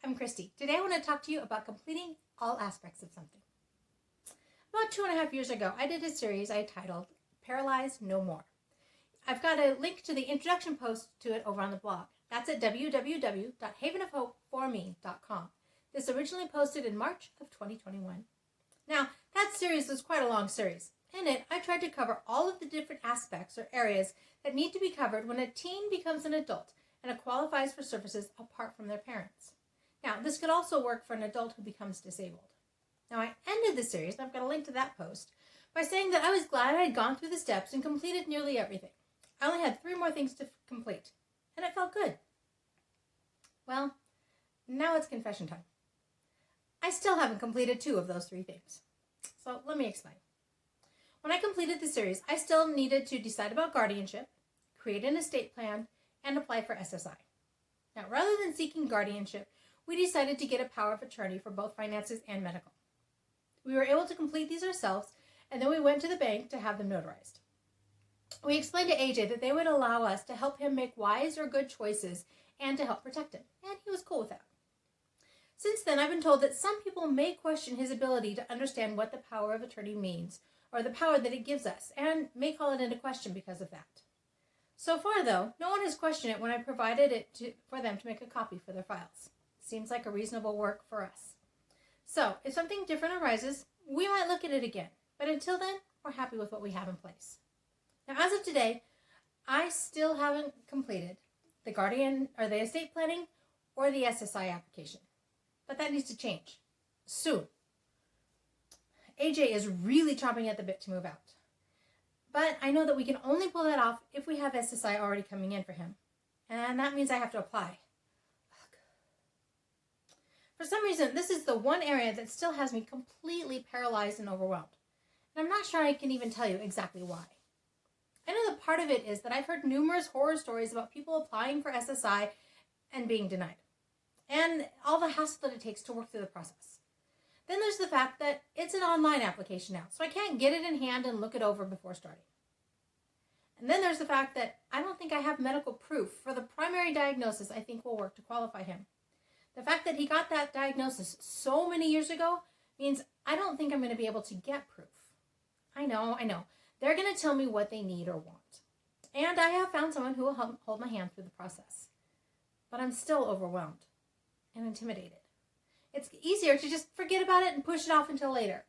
I'm Christy. Today I want to talk to you about completing all aspects of something. About 2.5 years ago, I did a series I titled Paralyzed No More. I've got a link to the introduction post to it over on the blog. That's at www.havenofhopeforme.com. This originally posted in March of 2021. Now, that series was quite a long series. In it, I tried to cover all of the different aspects or areas that need to be covered when a teen becomes an adult and qualifies for services apart from their parents. Now, this could also work for an adult who becomes disabled. Now, I ended the series, and I've got a link to that post, by saying that I was glad I had gone through the steps and completed nearly everything. I only had 3 more things to complete, and it felt good. Well, now it's confession time. I still haven't completed 2 of those 3 things. So let me explain. When I completed the series, I still needed to decide about guardianship, create an estate plan, and apply for SSI. Now, rather than seeking guardianship, we decided to get a power of attorney for both finances and medical. We were able to complete these ourselves, and then we went to the bank to have them notarized. We explained to AJ that they would allow us to help him make wise or good choices and to help protect him, and he was cool with that. Since then, I've been told that some people may question his ability to understand what the power of attorney means, or the power that it gives us, and may call it into question because of that. So far, though, no one has questioned it when I provided it for them to make a copy for their files. Seems like a reasonable work for us. So, if something different arises, we might look at it again. But until then, we're happy with what we have in place. Now, as of today, I still haven't completed the guardian or the estate planning or the SSI application. But that needs to change soon. AJ is really chomping at the bit to move out. But I know that we can only pull that off if we have SSI already coming in for him. And that means I have to apply. Ugh. For some reason, this is the one area that still has me completely paralyzed and overwhelmed. And I'm not sure I can even tell you exactly why. I know that part of it is that I've heard numerous horror stories about people applying for SSI and being denied. And all the hassle that it takes to work through the process. Then there's the fact that it's an online application now, so I can't get it in hand and look it over before starting. And then there's the fact that I don't think I have medical proof for the primary diagnosis I think will work to qualify him. The fact that he got that diagnosis so many years ago means I don't think I'm going to be able to get proof. I know. They're going to tell me what they need or want. And I have found someone who will hold my hand through the process. But I'm still overwhelmed and intimidated. It's easier to just forget about it and push it off until later.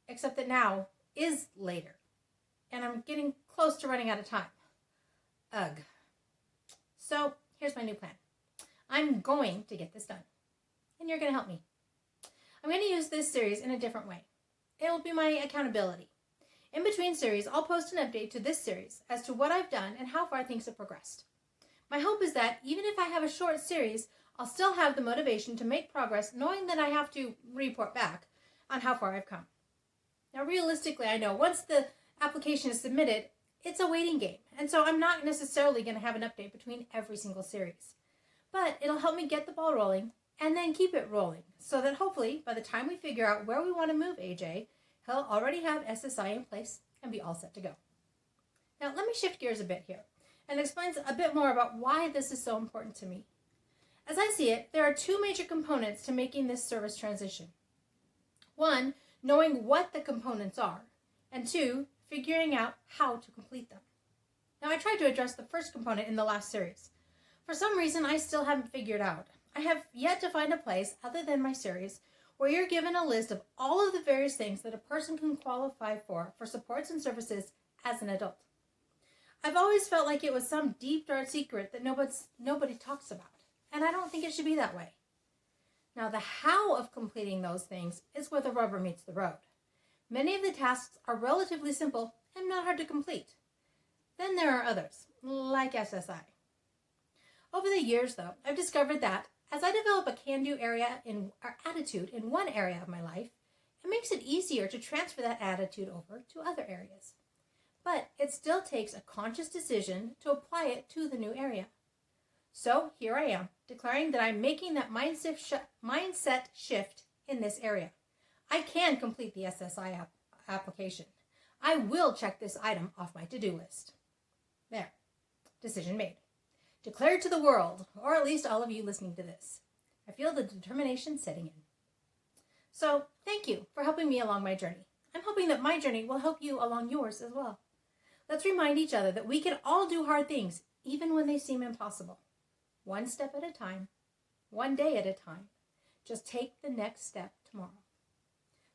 Except that now is later. And I'm getting close to running out of time. Ugh. So, here's my new plan. I'm going to get this done. And you're going to help me. I'm going to use this series in a different way. It will be my accountability. In between series, I'll post an update to this series as to what I've done and how far things have progressed. My hope is that even if I have a short series, I'll still have the motivation to make progress knowing that I have to report back on how far I've come. Now, realistically, I know once the application is submitted, it's a waiting game. And so I'm not necessarily going to have an update between every single series. But it'll help me get the ball rolling and then keep it rolling so that hopefully by the time we figure out where we want to move AJ, he'll already have SSI in place and be all set to go. Now, let me shift gears a bit here and explain a bit more about why this is so important to me. As I see it, there are 2 major components to making this service transition. 1, knowing what the components are, and 2, figuring out how to complete them. Now, I tried to address the first component in the last series. For some reason, I still haven't figured out. I have yet to find a place, other than my series, where you're given a list of all of the various things that a person can qualify for supports and services as an adult. I've always felt like it was some deep, dark secret that nobody talks about. And I don't think it should be that way. Now, the how of completing those things is where the rubber meets the road. Many of the tasks are relatively simple and not hard to complete. Then there are others, like SSI. Over the years, though, I've discovered that as I develop a can-do attitude in one area of my life, it makes it easier to transfer that attitude over to other areas. But it still takes a conscious decision to apply it to the new area. So here I am, declaring that I'm making that mindset shift in this area. I can complete the SSI application. I will check this item off my to-do list. There. Decision made. Declared to the world, or at least all of you listening to this. I feel the determination setting in. So thank you for helping me along my journey. I'm hoping that my journey will help you along yours as well. Let's remind each other that we can all do hard things, even when they seem impossible. One step at a time, one day at a time. Just take the next step tomorrow.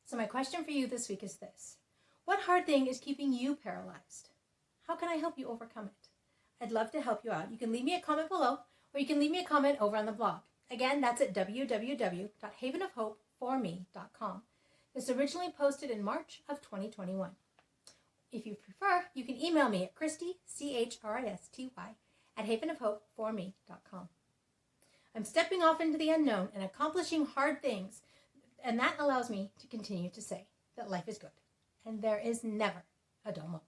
So my question for you this week is this. What hard thing is keeping you paralyzed? How can I help you overcome it? I'd love to help you out. You can leave me a comment below, or you can leave me a comment over on the blog. Again, that's at www.havenofhopeforme.com. This originally posted in March of 2021. If you prefer, you can email me at Christy, Christy, at havenofhopeforme.com. I'm stepping off into the unknown and accomplishing hard things, and that allows me to continue to say that life is good, and there is never a dull moment.